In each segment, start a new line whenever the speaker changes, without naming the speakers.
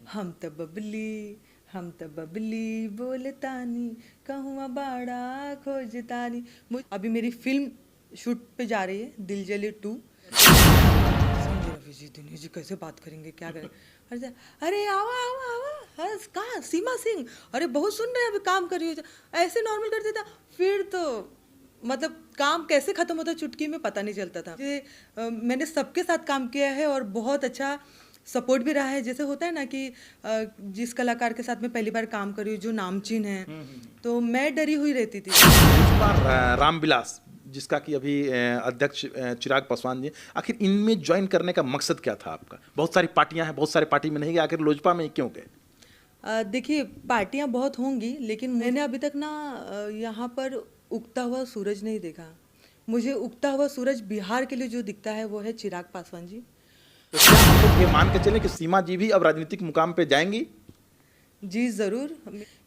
हम त बबली बोलतानी कहूँ बाड़ा खोजतानी। अभी मेरी फिल्म शूट पे जा रही है, दिल जले 2। समझे रफी जी, दिनेश जी कैसे बात करेंगे, क्या करें। अरे आवा आवा आवा, हंस कहाँ सीमा सिंह, अरे बहुत सुन रहे हैं, अभी काम कर रही हो, ऐसे नॉर्मल कर देता फिर तो मतलब काम कैसे खत्म होता चुटकी में पता नहीं चलता था। मैंने सबके साथ काम किया है और बहुत अच्छा सपोर्ट भी रहा है। जैसे होता है ना कि जिस कलाकार के साथ मैं पहली बार काम कर रही हूँ जो नामचीन है, तो मैं डरी हुई रहती थी।
इस बार रामविलास, जिसका कि अभी अध्यक्ष चिराग पासवान जी, आखिर इनमें ज्वाइन करने का मकसद क्या था आपका? बहुत सारी पार्टियां हैं, बहुत सारे पार्टी में नहीं गए, आखिर लोजपा में क्यों गए?
देखिए पार्टियां बहुत होंगी, लेकिन मैंने अभी तक ना यहाँ पर उगता हुआ सूरज नहीं देखा। मुझे उगता हुआ सूरज बिहार के लिए जो दिखता है वो है चिराग पासवान जी।
तो क्या हम लोग ये मान के चलें कि सीमा जी भी अब राजनीतिक मुकाम पे जाएंगी?
जी ज़रूर,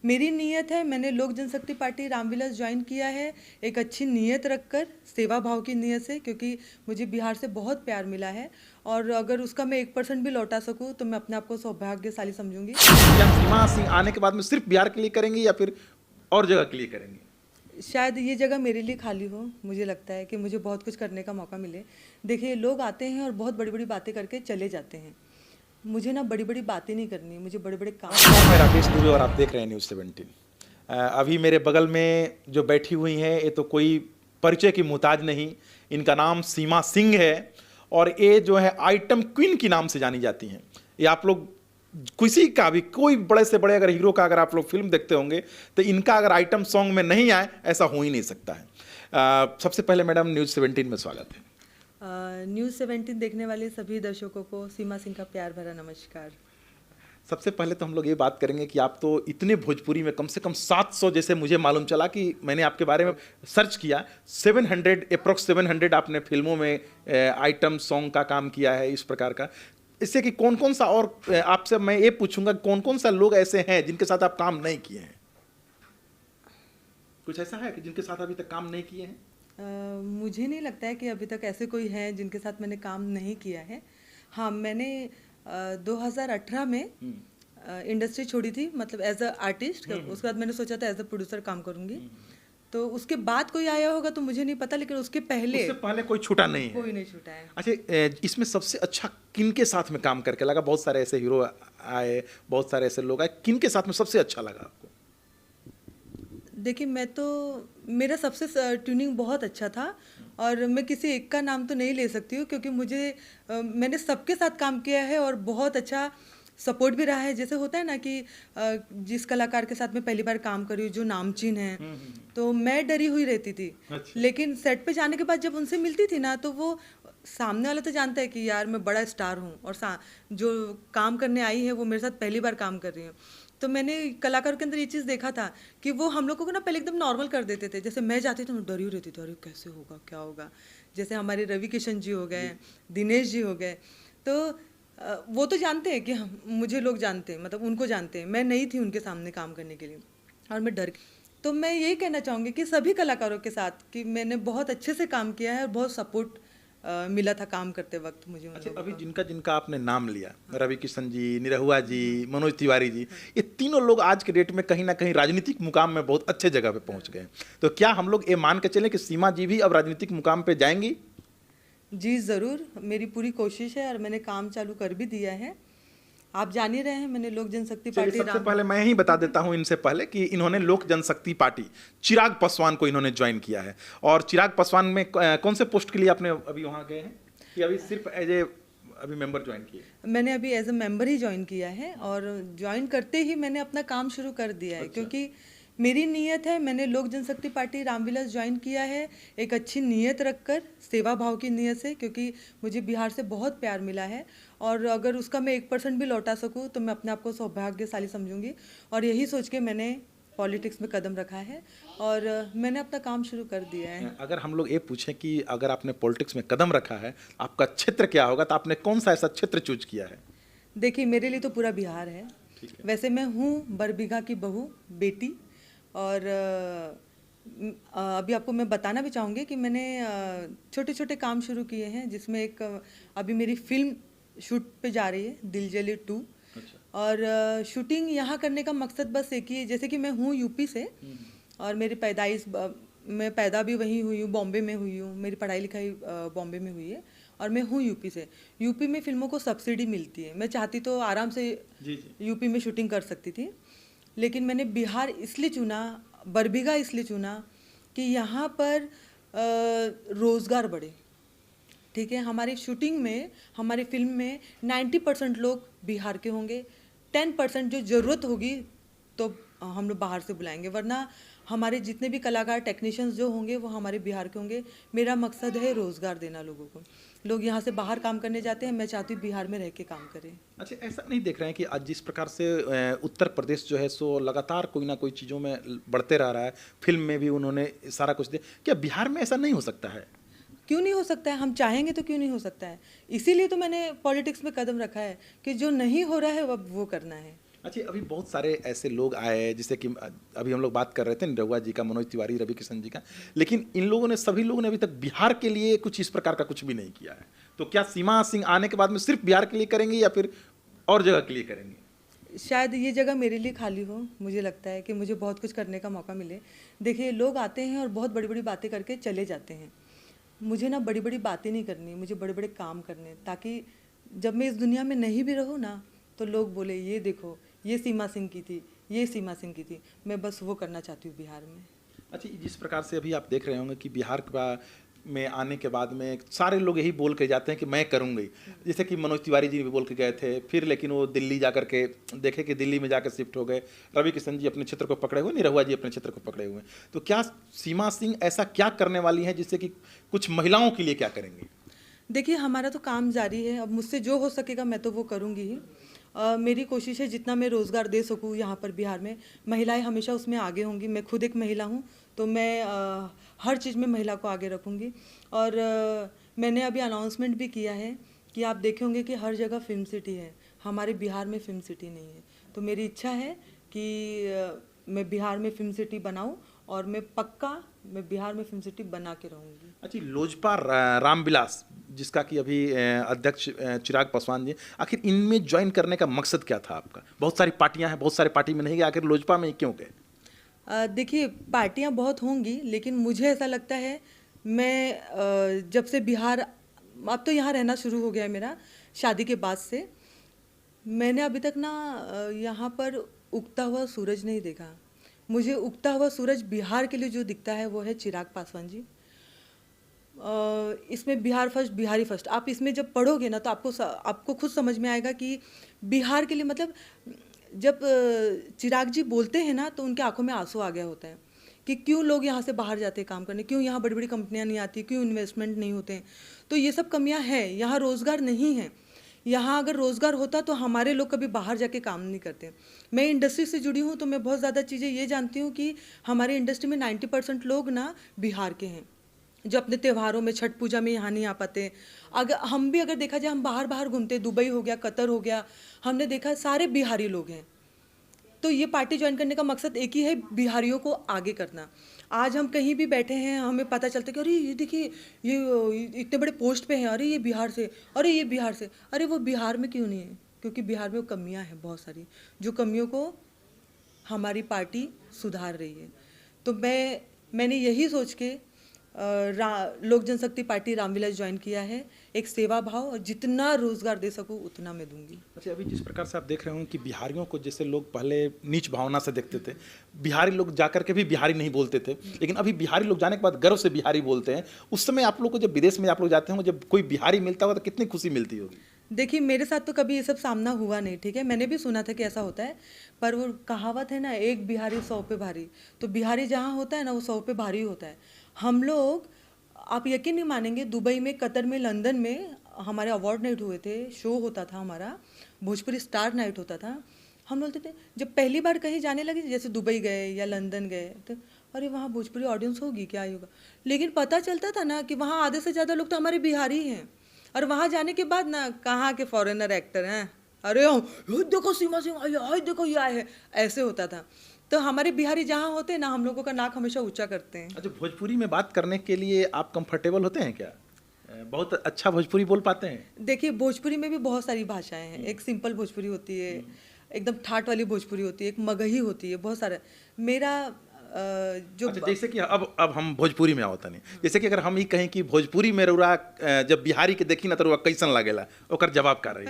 मेरी नीयत है, मैंने लोक जनशक्ति पार्टी रामविलास ज्वाइन किया है एक अच्छी नीयत रखकर, सेवा भाव की नीयत से, क्योंकि मुझे बिहार से बहुत प्यार मिला है और अगर उसका मैं 1% भी लौटा सकूं तो मैं अपने आप को सौभाग्यशाली समझूंगी।
क्या सीमा सिंह आने के बाद में सिर्फ बिहार के लिए करेंगी या फिर और जगह के लिए करेंगी?
शायद ये जगह मेरे लिए खाली हो, मुझे लगता है कि मुझे बहुत कुछ करने का मौका मिले। देखिए लोग आते हैं और बहुत बड़ी बड़ी बातें करके चले जाते हैं, मुझे ना बड़ी बड़ी बातें नहीं करनी, मुझे बड़े बड़े काम।
मैं राकेश दुबे और आप देख रहे हैं न्यूज़ 17। अभी मेरे बगल में जो बैठी हुई हैं ये तो कोई परिचय की मुहताज नहीं, इनका नाम सीमा सिंह है और ये जो है आइटम क्वीन की नाम से जानी जाती हैं। ये आप लोग किसी का भी, कोई बड़े से बड़े अगर हीरो का अगर आप लोग फिल्म देखते होंगे तो इनका अगर आइटम सॉन्ग में नहीं आए ऐसा हो ही नहीं सकता है। सबसे पहले मैडम न्यूज़ 17 में स्वागत है।
न्यूज़ 17 देखने वाले सभी दर्शकों को सीमा सिंह का प्यार भरा नमस्कार।
सबसे पहले तो हम लोग ये बात करेंगे कि आप तो इतने भोजपुरी में कम से कम 700, जैसे मुझे मालूम चला कि मैंने आपके बारे में सर्च किया, 700 अप्रोक्स 700 आपने फिल्मों में आइटम सॉन्ग का काम किया है इस प्रकार का। इससे कि कौन कौन सा, और आपसे मैं ये पूछूंगा कौन कौन सा लोग ऐसे हैं जिनके साथ आप काम नहीं किए हैं? कुछ ऐसा है कि जिनके साथ अभी तक काम नहीं किए हैं?
मुझे नहीं लगता है कि अभी तक ऐसे कोई हैं जिनके साथ मैंने काम नहीं किया है। हाँ, मैंने 2018 में इंडस्ट्री छोड़ी थी, मतलब एज अ आर्टिस्ट। उसके बाद मैंने सोचा था एज अ प्रोड्यूसर काम करूंगी। तो उसके बाद कोई आया होगा तो मुझे नहीं पता, लेकिन उससे पहले
कोई छूटा नहीं है?
कोई नहीं छूटा है।
अच्छा, इसमें सबसे अच्छा किन के साथ में काम करके लगा? बहुत सारे ऐसे हीरो आए, बहुत सारे ऐसे लोग आए, किन के साथ में सबसे अच्छा लगा आपको?
देखिए मेरा सबसे ट्यूनिंग बहुत अच्छा था और मैं किसी एक का नाम तो नहीं ले सकती हूँ, क्योंकि मैंने सबके साथ काम किया है और बहुत अच्छा सपोर्ट भी रहा है। जैसे होता है ना कि जिस कलाकार के साथ मैं पहली बार काम कर रही हूँ जो नामचीन है, तो मैं डरी हुई रहती थी।
अच्छा।
लेकिन सेट पे जाने के बाद जब उनसे मिलती थी ना, तो वो सामने वाला तो जानता है कि यार मैं बड़ा स्टार हूँ और जो काम करने आई है वो मेरे साथ पहली बार काम कर रही हूँ। तो मैंने कलाकारों के अंदर ये चीज़ देखा था कि वो हम लोगों को ना पहले एकदम नॉर्मल कर देते थे। जैसे मैं जाती थी, मैं डरी रहती थी, अरे कैसे होगा, क्या होगा। जैसे हमारे रवि किशन जी हो गए, दिनेश जी हो गए, तो वो तो जानते हैं कि मुझे लोग जानते हैं, मतलब उनको जानते हैं। मैं नहीं थी उनके सामने काम करने के लिए और मैं डर। तो मैं यही कहना चाहूँगी कि सभी कलाकारों के साथ कि मैंने बहुत अच्छे से काम किया है और बहुत सपोर्ट मिला था काम करते वक्त मुझे।
अच्छा, अभी जिनका जिनका आपने नाम लिया, रवि किशन जी, निरहुआ जी, मनोज तिवारी जी, ये तीनों लोग आज के डेट में कहीं ना कहीं राजनीतिक मुकाम में बहुत अच्छे जगह पे पहुंच गए। तो क्या हम लोग ये मान के चलें कि सीमा जी भी अब राजनीतिक मुकाम पे जाएंगी?
जी ज़रूर, मेरी पूरी कोशिश है और मैंने काम चालू कर भी दिया है। आप जान ही रहे हैं, मैंने लोक जनशक्ति पार्टी
सबसे पहले मैं ही बता देता हूं इनसे पहले कि इन्होंने लोक जनशक्ति पार्टी चिराग पासवान को इन्होंने ज्वाइन किया है। और चिराग पासवान में कौन से पोस्ट के लिए आपने अभी वहां गए हैं, कि अभी सिर्फ एज ए अभी मेंबर ज्वाइन किए?
मैंने अभी एज अ मेंबर ही ज्वाइन किया है और ज्वाइन करते ही मैंने अपना काम शुरू कर दिया है। अच्छा। क्योंकि मेरी नीयत है, मैंने लोक जनशक्ति पार्टी रामविलास ज्वाइन किया है एक अच्छी नीयत रखकर, सेवा भाव की नीयत से, क्योंकि मुझे बिहार से बहुत प्यार मिला है और अगर उसका मैं 1% भी लौटा सकूं तो मैं अपने आप को सौभाग्यशाली समझूंगी। और यही सोच के मैंने पॉलिटिक्स में कदम रखा है और मैंने अपना काम शुरू कर दिया है।
अगर हम लोग ये पूछें कि अगर आपने पॉलिटिक्स में कदम रखा है, आपका क्षेत्र क्या होगा, तो आपने कौन सा ऐसा क्षेत्र चूज किया है?
देखिए मेरे लिए तो पूरा बिहार है। वैसे मैं हूँ बरबीघा की बहू, बेटी। और अभी आपको मैं बताना भी चाहूँगी कि मैंने छोटे छोटे काम शुरू किए हैं, जिसमें एक अभी मेरी फिल्म शूट पे जा रही है, दिल जले 2।
अच्छा।
और शूटिंग यहाँ करने का मकसद बस एक ही है, जैसे कि मैं हूँ यूपी से और मेरी पैदाइश मैं पैदा भी वहीं हुई हूँ, बॉम्बे में हुई हूँ, मेरी पढ़ाई लिखाई बॉम्बे में हुई है और मैं हूँ यूपी से। यूपी में फिल्मों को सब्सिडी मिलती है, मैं चाहती तो आराम से यूपी में शूटिंग कर सकती थी, लेकिन मैंने बिहार इसलिए चुना, बरबीघा इसलिए चुना कि यहाँ पर रोज़गार बढ़े। ठीक है, हमारी शूटिंग में, हमारी फिल्म में 90% लोग बिहार के होंगे, 10% जो ज़रूरत होगी तो हम लोग बाहर से बुलाएंगे, वरना हमारे जितने भी कलाकार टेक्नीशियंस जो होंगे वो हमारे बिहार के होंगे। मेरा मकसद है रोज़गार देना लोगों को। लोग यहाँ से बाहर काम करने जाते हैं, मैं चाहती हूँ बिहार में रह के काम करें।
अच्छा, ऐसा नहीं देख रहे हैं कि आज जिस प्रकार से उत्तर प्रदेश जो है सो लगातार कोई ना कोई चीज़ों में बढ़ते रह रहा है, फिल्म में भी उन्होंने सारा कुछ दिया, क्या बिहार में ऐसा नहीं हो सकता है?
क्यों नहीं हो सकता है, हम चाहेंगे तो क्यों नहीं हो सकता है। इसीलिए तो मैंने पॉलिटिक्स में कदम रखा है कि जो नहीं हो रहा है वो करना है।
अच्छा, अभी बहुत सारे ऐसे लोग आए, जैसे कि अभी हम लोग बात कर रहे थे निरहुआ जी का, मनोज तिवारी, रवि किशन जी का, लेकिन इन लोगों ने, सभी लोगों ने अभी तक बिहार के लिए कुछ इस प्रकार का कुछ भी नहीं किया है। तो क्या सीमा सिंह आने के बाद में सिर्फ बिहार के लिए करेंगे या फिर और जगह के लिए करेंगे?
शायद ये जगह मेरे लिए खाली हो, मुझे लगता है कि मुझे बहुत कुछ करने का मौका मिले। देखिए, लोग आते हैं और बहुत बड़ी बड़ी बातें करके चले जाते हैं। मुझे ना बड़ी बड़ी बातें नहीं करनी, मुझे बड़े बड़े काम करने, ताकि जब मैं इस दुनिया में नहीं भी रहूँ ना तो लोग बोले ये देखो ये सीमा सिंह की थी, ये सीमा सिंह की थी। मैं बस वो करना चाहती हूँ बिहार में।
अच्छा, जिस प्रकार से अभी आप देख रहे होंगे कि बिहार का में आने के बाद में सारे लोग यही बोल के जाते हैं कि मैं करूँगी, जैसे कि मनोज तिवारी जी भी बोल के गए थे, फिर लेकिन वो दिल्ली जा कर के देखे कि दिल्ली में जाकर शिफ्ट हो गए, रवि किशन जी अपने क्षेत्र को पकड़े हुए, निरहुआ जी अपने क्षेत्र को पकड़े हुए। तो क्या सीमा सिंह ऐसा क्या करने वाली हैं जिससे कि कुछ महिलाओं के लिए क्या करेंगी?
देखिए, हमारा तो काम जारी है, अब मुझसे जो हो सकेगा मैं तो वो करूँगी ही। मेरी कोशिश है जितना मैं रोज़गार दे सकूँ यहाँ पर बिहार में, महिलाएं हमेशा उसमें आगे होंगी। मैं खुद एक महिला हूँ, तो मैं हर चीज़ में महिला को आगे रखूँगी। और मैंने अभी अनाउंसमेंट भी किया है कि आप देखे होंगे कि हर जगह फिल्म सिटी है, हमारे बिहार में फिल्म सिटी नहीं है। तो मेरी इच्छा है कि मैं बिहार में फिल्म सिटी बनाऊँ और मैं बिहार में फिल्म सिटी बना के रहूँगी।
अच्छा, लोजपा रामविलास, जिसका कि अभी अध्यक्ष चिराग पासवान जी, आखिर इनमें ज्वाइन करने का मकसद क्या था आपका? बहुत सारी पार्टियां हैं, बहुत सारे पार्टी में नहीं गए, आखिर लोजपा में क्यों गए?
देखिए, पार्टियां बहुत होंगी, लेकिन मुझे ऐसा लगता है, मैं जब से बिहार, अब तो यहाँ रहना शुरू हो गया है मेरा शादी के बाद से, मैंने अभी तक ना यहाँ पर उगता हुआ सूरज नहीं देखा। मुझे उगता हुआ सूरज बिहार के लिए जो दिखता है वो है चिराग पासवान जी। इसमें बिहार फर्स्ट, बिहारी फर्स्ट, आप इसमें जब पढ़ोगे ना तो आपको खुद समझ में आएगा कि बिहार के लिए, मतलब जब चिराग जी बोलते हैं ना तो उनके आंखों में आंसू आ गया होता है कि क्यों लोग यहाँ से बाहर जाते हैं काम करने, क्यों यहाँ बड़ी बड़ी कंपनियाँ नहीं आती, क्यों इन्वेस्टमेंट नहीं होते हैं। तो ये सब कमियाँ हैं, यहाँ रोज़गार नहीं है। यहाँ अगर रोज़गार होता तो हमारे लोग कभी बाहर जाके काम नहीं करते। मैं इंडस्ट्री से जुड़ी हूँ तो मैं बहुत ज़्यादा चीज़ें ये जानती हूँ कि हमारी इंडस्ट्री में 90% लोग ना बिहार के हैं, जो अपने त्योहारों में, छठ पूजा में यहाँ नहीं आ पाते। अगर हम भी अगर देखा जाए, हम बाहर बाहर घूमते, दुबई हो गया, कतर हो गया, हमने देखा सारे बिहारी लोग हैं। तो ये पार्टी ज्वाइन करने का मकसद एक ही है, बिहारियों को आगे करना। आज हम कहीं भी बैठे हैं, हमें पता चलता है कि अरे ये देखिए ये इतने बड़े पोस्ट पे हैं, अरे ये बिहार से, अरे ये बिहार से। अरे वो बिहार में क्यों नहीं है? क्योंकि बिहार में वो कमियां हैं बहुत सारी, जो कमियों को हमारी पार्टी सुधार रही है। तो मैंने यही सोच के लोक जनशक्ति पार्टी रामविलास ज्वाइन किया है, एक सेवा भाव, और जितना रोजगार दे सकूं उतना मैं दूंगी।
अच्छा, अभी जिस प्रकार से आप देख रहे हो कि बिहारियों को जैसे लोग पहले नीच भावना से देखते थे, बिहारी लोग जाकर के भी बिहारी नहीं बोलते थे, लेकिन अभी बिहारी लोग जाने के बाद गर्व से बिहारी बोलते हैं। उस समय आप लोग को जब विदेश में आप लोग जाते होंगे, जब कोई बिहारी मिलता होगा तो कितनी खुशी मिलती होगी?
देखिए, मेरे साथ तो कभी ये सब सामना हुआ नहीं, ठीक है, मैंने भी सुना था कि ऐसा होता है, पर वो कहावत है ना, एक बिहारी 100 पे भारी। तो बिहारी जहाँ होता है ना वो 100 पे भारी होता है। हम लोग, आप यकीन नहीं मानेंगे, दुबई में, कतर में, लंदन में हमारे अवार्ड नाइट हुए थे, शो होता था हमारा, भोजपुरी स्टार नाइट होता था। हम बोलते थे, जब पहली बार कहीं जाने लगे, जैसे दुबई गए या लंदन गए, तो अरे वहाँ भोजपुरी ऑडियंस होगी क्या, होगा। लेकिन पता चलता था ना कि वहाँ आधे से ज़्यादा लोग तो हमारे बिहारी हैं, और वहाँ जाने के बाद ना कहाँ के फॉरेनर एक्टर हैं, अरे देखो सीमा सिंह आई, देखो ये आए है, ऐसे होता था। तो हमारे बिहारी जहाँ होते हैं ना, हम लोगों का नाक हमेशा ऊंचा करते हैं।
अच्छा, भोजपुरी में बात करने के लिए आप कंफर्टेबल होते हैं क्या? बहुत अच्छा भोजपुरी बोल पाते हैं?
देखिए, भोजपुरी में भी बहुत सारी भाषाएं हैं। एक सिंपल भोजपुरी होती है, एकदम ठाट वाली भोजपुरी होती है, एक मगही होती है, बहुत सारा। मेरा जो
अच्छा, जैसे कि अब हम भोजपुरी में आवत नहीं, जैसे कि अगर हम ही कहें कि भोजपुरी में रउरा जब बिहारी के देखी ना तो रउरा कैसन लागेला, ओकर जवाब का रही?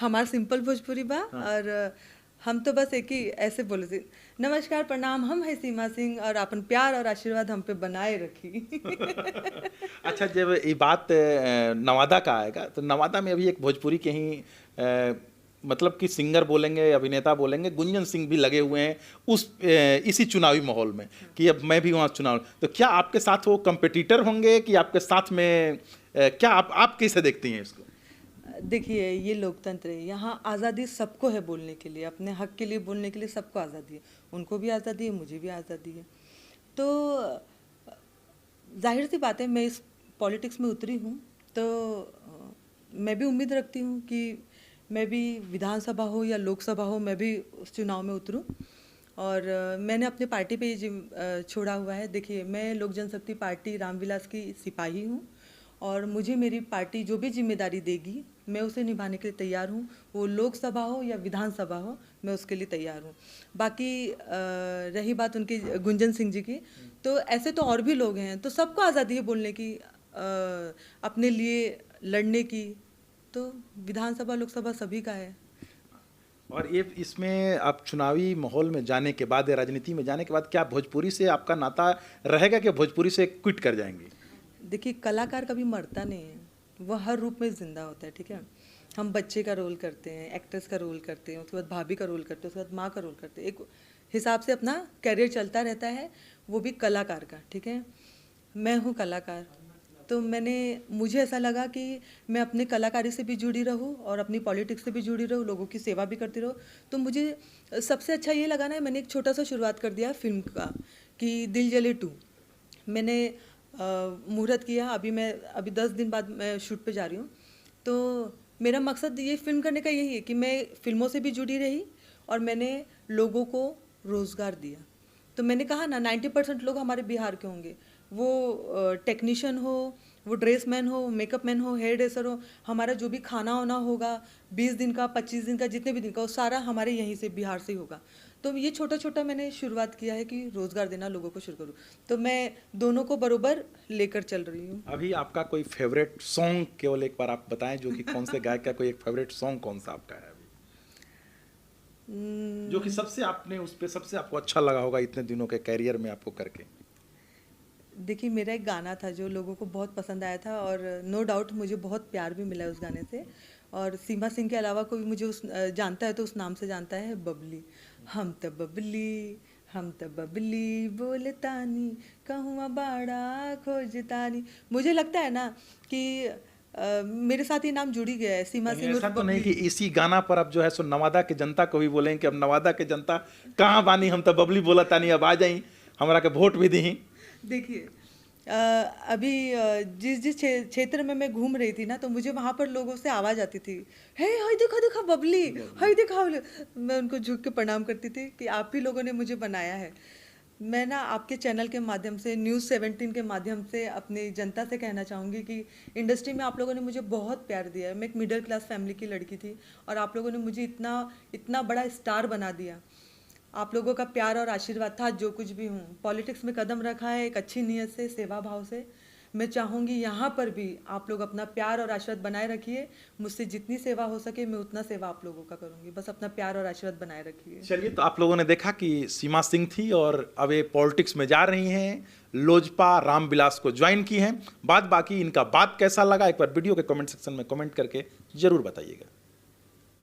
हमार सिंपल भोजपुरी बा। और हम तो बस एक ही ऐसे बोले थे, नमस्कार प्रणाम, हम है सीमा सिंह और अपन प्यार और आशीर्वाद हम पे बनाए रखी।
अच्छा, जब ये बात नवादा का आएगा तो नवादा में अभी एक भोजपुरी के ही मतलब कि सिंगर बोलेंगे, अभिनेता बोलेंगे, गुंजन सिंह भी लगे हुए हैं उस इसी चुनावी माहौल में कि अब मैं भी वहाँ चुनाव, तो क्या आपके साथ वो कंपटीटर होंगे कि आपके साथ में क्या आप कैसे देखती हैं इसको?
देखिए, ये लोकतंत्र है, यहाँ आज़ादी सबको है बोलने के लिए, अपने हक के लिए बोलने के लिए सबको आज़ादी है। उनको भी आज़ादी है, मुझे भी आज़ादी है। तो जाहिर सी बात है, मैं इस पॉलिटिक्स में उतरी हूँ तो मैं भी उम्मीद रखती हूँ कि मैं भी विधानसभा हो या लोकसभा हो, मैं भी उस चुनाव में उतरूँ। और मैंने अपने पार्टी पे ये छोड़ा हुआ है। देखिए, मैं लोक जनशक्ति पार्टी रामविलास की सिपाही हूँ और मुझे मेरी पार्टी जो भी जिम्मेदारी देगी मैं उसे निभाने के लिए तैयार हूँ। वो लोकसभा हो या विधानसभा हो, मैं उसके लिए तैयार हूँ। बाकी रही बात उनकी गुंजन सिंह जी की, तो ऐसे तो और भी लोग हैं, तो सबको आज़ादी है बोलने की, अपने लिए लड़ने की। तो विधानसभा लोकसभा सभी का है।
और ये इसमें आप चुनावी माहौल में जाने के बाद या राजनीति में जाने के बाद क्या भोजपुरी से आपका नाता रहेगा कि भोजपुरी से क्विट कर जाएंगे?
देखिए, कलाकार कभी मरता नहीं है, वह हर रूप में जिंदा होता है, ठीक है। हम बच्चे का रोल करते हैं, एक्ट्रेस का रोल करते हैं, उसके बाद भाभी का रोल करते हैं, उसके बाद माँ का रोल करते हैं, एक हिसाब से अपना करियर चलता रहता है, वो भी कलाकार का, ठीक है। मैं हूँ कलाकार, तो मुझे ऐसा लगा कि मैं अपने कलाकारी से भी जुड़ी रहूँ और अपनी पॉलिटिक्स से भी जुड़ी रहूँ, लोगों की सेवा भी करती रहूँ। तो मुझे सबसे अच्छा ये लगा ना, मैंने एक छोटा सा शुरुआत कर दिया फिल्म का कि दिल जले 2 मैंने मुहूर्त किया। अभी 10 दिन बाद मैं शूट पे जा रही हूँ। तो मेरा मकसद ये फिल्म करने का यही है कि मैं फिल्मों से भी जुड़ी रही और मैंने लोगों को रोज़गार दिया। तो मैंने कहा ना, 90% लोग हमारे बिहार के होंगे, वो टेक्नीशियन हो, वो ड्रेस मैन हो, मेकअप मैन हो, हेयर ड्रेसर हो, हमारा जो भी खाना होना होगा 20 दिन का, 25 दिन का, जितने भी दिन का, वो सारा हमारे यहीं से बिहार से ही होगा। तो ये छोटा छोटा मैंने शुरुआत किया है कि रोज़गार देना लोगों को शुरू करूँ। तो मैं दोनों को बरोबर लेकर चल रही हूँ।
अभी आपका कोई फेवरेट सॉन्ग केवल एक बार आप बताएं, जो कि कौन से गायक का कोई एक फेवरेट सॉन्ग कौन सा आपका है अभी, जो कि सबसे आपने उस पे सबसे आपको अच्छा लगा होगा इतने दिनों के कैरियर में आपको करके?
देखिए, मेरा एक गाना था जो लोगों को बहुत पसंद आया था और नो डाउट मुझे बहुत प्यार भी मिला उस गाने से। और सीमा सिंह के अलावा कोई मुझे जानता है तो उस नाम से जानता है, बबली। हम त बबली बोलतानी, कहूँ बाड़ा खोजतानी। मुझे लगता है ना कि मेरे साथ ये नाम जुड़ी गया है, सीमा सिंह।
ऐसा तो नहीं कि इसी गाना पर अब जो है सो नवादा के जनता को भी बोलें कि अब नवादा के जनता कहाँ बानी, हम तो बबली बोला तानी, अब आ जाई, हमारा के वोट भी दी।
देखिए, अभी जिस क्षेत्र में मैं घूम रही थी ना, तो मुझे वहाँ पर लोगों से आवाज़ आती थी, हे हाय देखा देखा बबली, हाय देखा बबली। मैं उनको झुक के प्रणाम करती थी कि आप ही लोगों ने मुझे बनाया है। मैं ना आपके चैनल के माध्यम से, न्यूज़ 17 के माध्यम से अपनी जनता से कहना चाहूँगी कि इंडस्ट्री में आप लोगों ने मुझे बहुत प्यार दिया है। मैं एक मिडिल क्लास फैमिली की लड़की थी और आप लोगों ने मुझे इतना बड़ा स्टार बना दिया। आप लोगों का प्यार और आशीर्वाद था जो कुछ भी हूँ। पॉलिटिक्स में कदम रखा है एक अच्छी नीयत से, सेवा भाव से। मैं चाहूँगी यहाँ पर भी आप लोग अपना प्यार और आशीर्वाद बनाए रखिए। मुझसे जितनी सेवा हो सके मैं उतना सेवा आप लोगों का करूँगी। बस अपना प्यार और आशीर्वाद बनाए रखिए।
चलिए, तो आप लोगों ने देखा कि सीमा सिंह थी और अब ये पॉलिटिक्स में जा रही हैं, लोजपा रामविलास को ज्वाइन की हैं। बाकी इनका बात कैसा लगा, एक बार वीडियो के कमेंट सेक्शन में कमेंट करके जरूर बताइएगा।